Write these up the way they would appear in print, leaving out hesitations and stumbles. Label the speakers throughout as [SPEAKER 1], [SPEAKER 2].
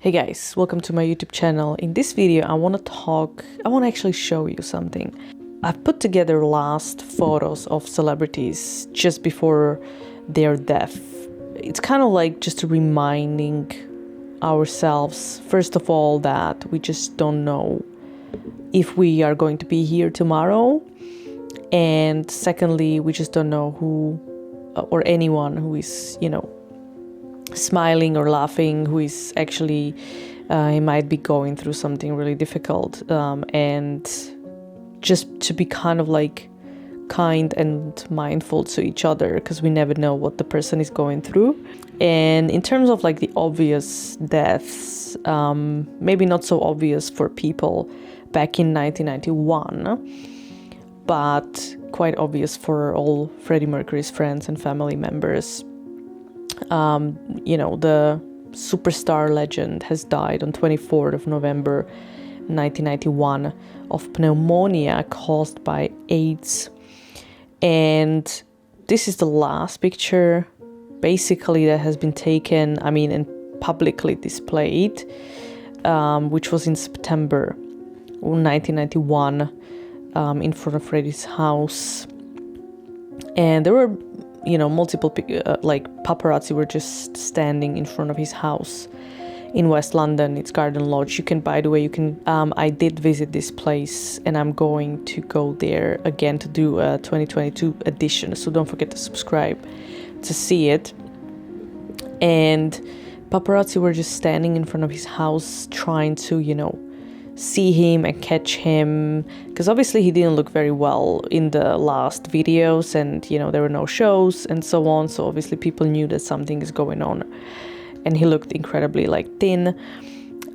[SPEAKER 1] Hey guys, welcome to my YouTube channel. In this video, I want to actually show you something. I've put together last photos of celebrities just before their death. It's kind of like just reminding ourselves, first of all, that we just don't know if we are going to be here tomorrow. And secondly, we just don't know who or anyone who is, smiling or laughing, who is actually, he might be going through something really difficult, and just to be kind of like kind and mindful to each other, because we never know what the person is going through. And in terms of like the obvious deaths, maybe not so obvious for people back in 1991, but quite obvious for all Freddie Mercury's friends and family members. The superstar legend has died on 24th of November 1991 of pneumonia caused by AIDS. And this is the last picture basically that has been taken, and publicly displayed, which was in September 1991 in front of Freddie's house. And there were multiple paparazzi were just standing in front of his house in West London. It's Garden Lodge. I did visit this place, and I'm going to go there again to do a 2022 edition, so don't forget to subscribe to see it. And paparazzi were just standing in front of his house trying to see him and catch him, because obviously he didn't look very well in the last videos, and there were no shows and so on, so obviously people knew that something is going on, and he looked incredibly thin,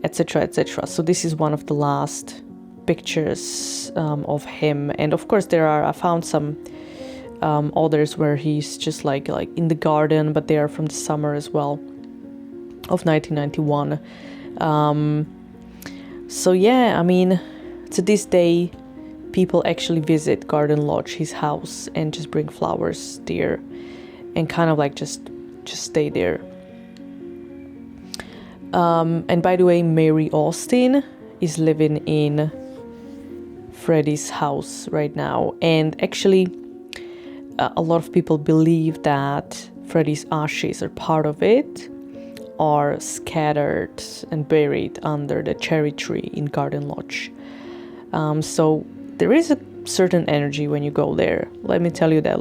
[SPEAKER 1] etc. So this is one of the last pictures of him. And of course I found some others where he's just like in the garden, but they are from the summer as well of 1991. So yeah, to this day, people actually visit Garden Lodge, his house, and just bring flowers there, and kind of just stay there. And by the way, Mary Austin is living in Freddie's house right now, and actually, a lot of people believe that Freddie's ashes are part of it, are scattered and buried under the cherry tree in Garden Lodge. So there is a certain energy when you go there. Let me tell you that,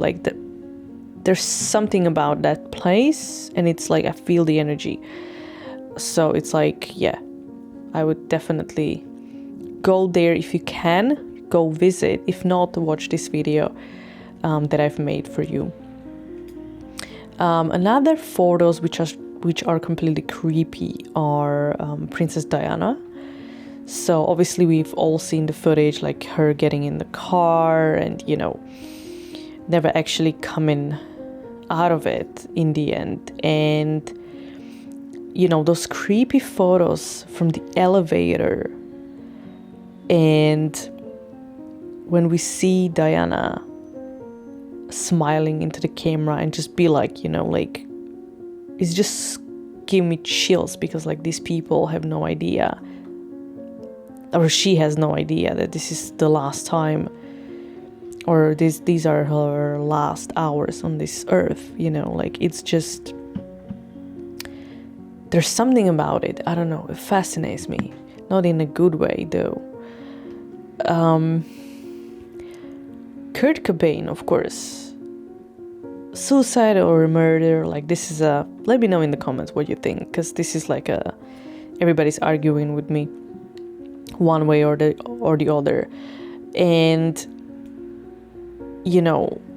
[SPEAKER 1] there's something about that place, and it's I feel the energy. So it's I would definitely go there if you can. Go visit. If not, watch this video that I've made for you. Another photos which are completely creepy are Princess Diana. So obviously we've all seen the footage, her getting in the car and never actually coming out of it in the end. And those creepy photos from the elevator, and when we see Diana smiling into the camera and just be it's just give me chills, because these people have no idea, or she has no idea, that this is the last time, or these are her last hours on this earth. It's just, there's something about it, I don't know, it fascinates me, not in a good way though. Kurt Cobain, of course, suicide or murder, this is let me know in the comments what you think, because this is everybody's arguing with me one way or the other. And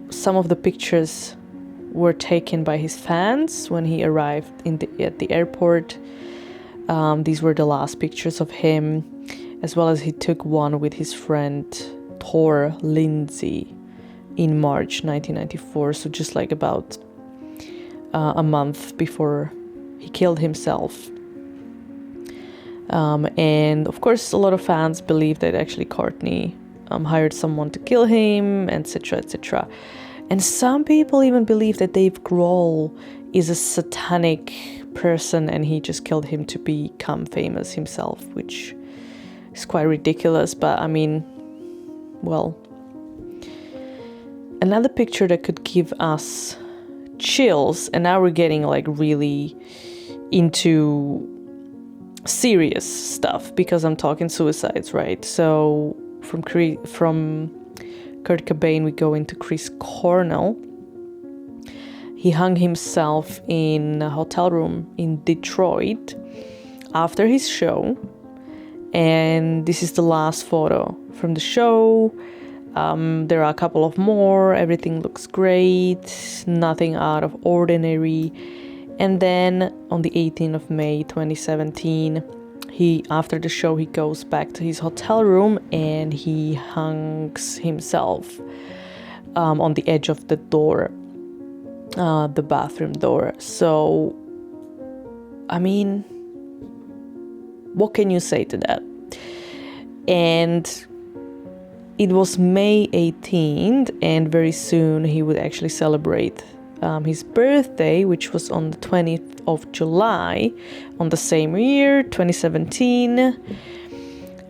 [SPEAKER 1] some of the pictures were taken by his fans when he arrived at the airport. These were the last pictures of him, as well as he took one with his friend Thor Lindsay in March 1994, so just about a month before he killed himself. And of course, a lot of fans believe that actually Courtney hired someone to kill him, etc. And some people even believe that Dave Grohl is a satanic person and he just killed him to become famous himself, which is quite ridiculous. But I mean, well, another picture that could give us chills, and now we're getting like really into serious stuff because I'm talking suicides, right? So from Kurt Cobain, we go into Chris Cornell. He hung himself in a hotel room in Detroit after his show. And this is the last photo from the show. There are a couple of more. Everything looks great. Nothing out of ordinary. And then on the 18th of May 2017, after the show, he goes back to his hotel room and he hangs himself on the edge of the door. The bathroom door. So, I mean, what can you say to that? And it was May 18th, and very soon he would actually celebrate his birthday, which was on the 20th of July on the same year, 2017.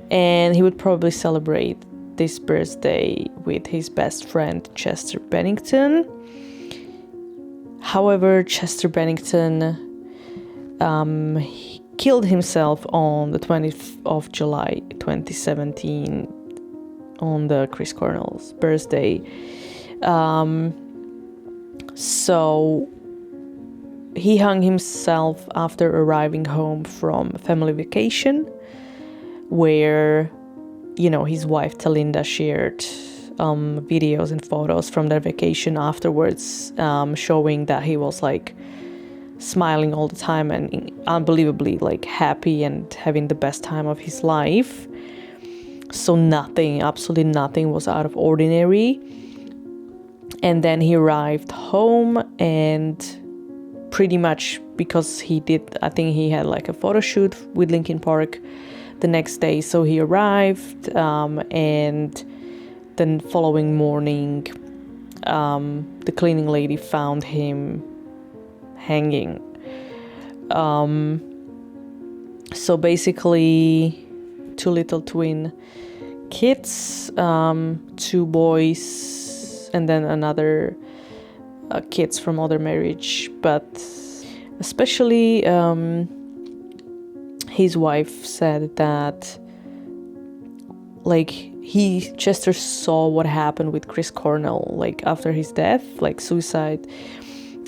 [SPEAKER 1] And he would probably celebrate this birthday with his best friend, Chester Bennington. However, Chester Bennington he killed himself on the 20th of July 2017 on the Chris Cornell's birthday. So he hung himself after arriving home from family vacation, where, you know, his wife Talinda shared videos and photos from their vacation afterwards, showing that he was like smiling all the time and unbelievably like happy and having the best time of his life. So absolutely nothing was out of ordinary. And then he arrived home, and pretty much because I think he had like a photo shoot with Linkin Park the next day. So he arrived, and then following morning, the cleaning lady found him hanging. So basically, two little twin kids, two boys, and then another kids from other marriage. But especially his wife said that like Chester saw what happened with Chris Cornell, like after his death, like suicide.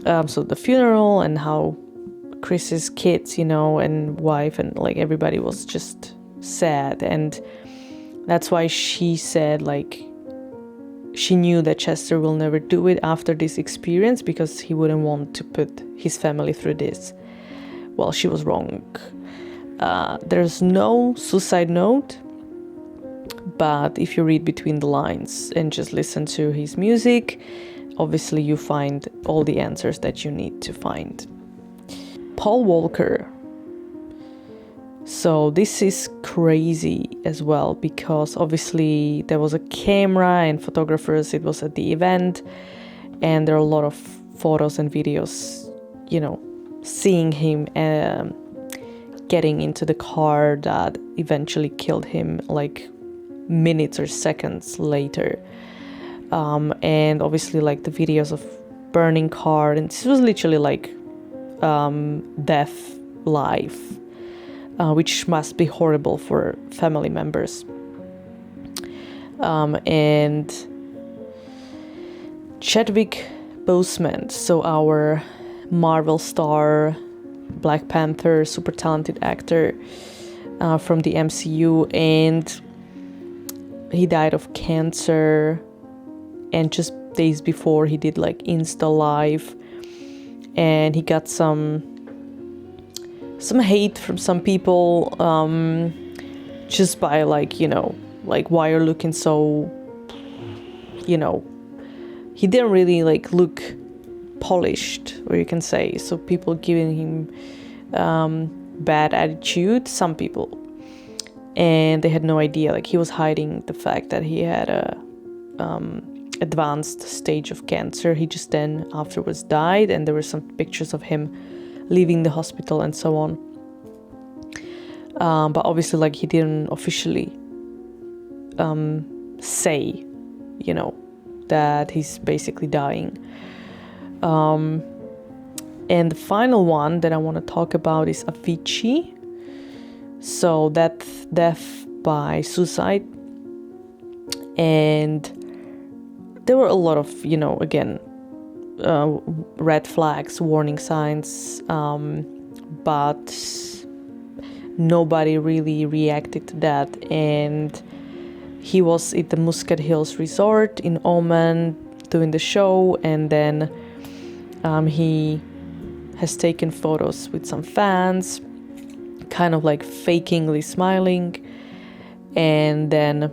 [SPEAKER 1] So the funeral and how Chris's kids, you know, and wife and like everybody was just sad. And that's why she said like she knew that Chester will never do it after this experience because he wouldn't want to put his family through this. Well, she was wrong. There's no suicide note. But if you read between the lines and just listen to his music, obviously you find all the answers that you need to find. Paul Walker. So this is crazy as well because obviously there was a camera and photographers. It was at the event, and there are a lot of photos and videos, you know, seeing him getting into the car that eventually killed him, like minutes or seconds later. And obviously like the videos of burning car, and this was literally like death live, which must be horrible for family members. And Chadwick Boseman, so our Marvel star, Black Panther, super talented actor from the MCU, and he died of cancer. And just days before, he did like Insta Live, and he got some hate from some people, just by like, you know, like why you're looking so, you know, he didn't really like look polished, or you can say. So people giving him bad attitude, some people, and they had no idea. Like he was hiding the fact that he had a advanced stage of cancer. He just then afterwards died, and there were some pictures of him leaving the hospital and so on. But obviously, like, he didn't officially say, you know, that he's basically dying. And the final one that I want to talk about is Avicii. So death by suicide. And there were a lot of, you know, again, red flags, warning signs, but nobody really reacted to that. And he was at the Muscat Hills Resort in Oman doing the show, and then he has taken photos with some fans, kind of like fakingly smiling, and then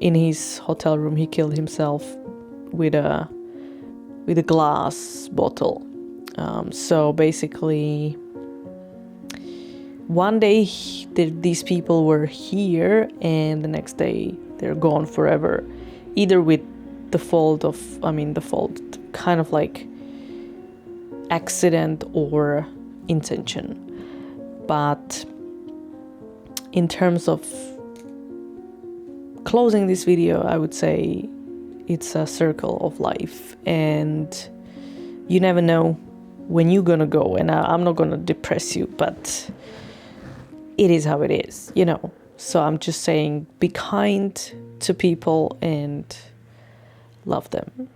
[SPEAKER 1] in his hotel room he killed himself with a glass bottle. So basically, one day these people were here, and the next day they're gone forever, either with the fault, kind of like accident or intention. But in terms of closing this video, I would say it's a circle of life, and you never know when you're gonna go. And I'm not gonna depress you, but it is how it is, you know. So I'm just saying, be kind to people and love them.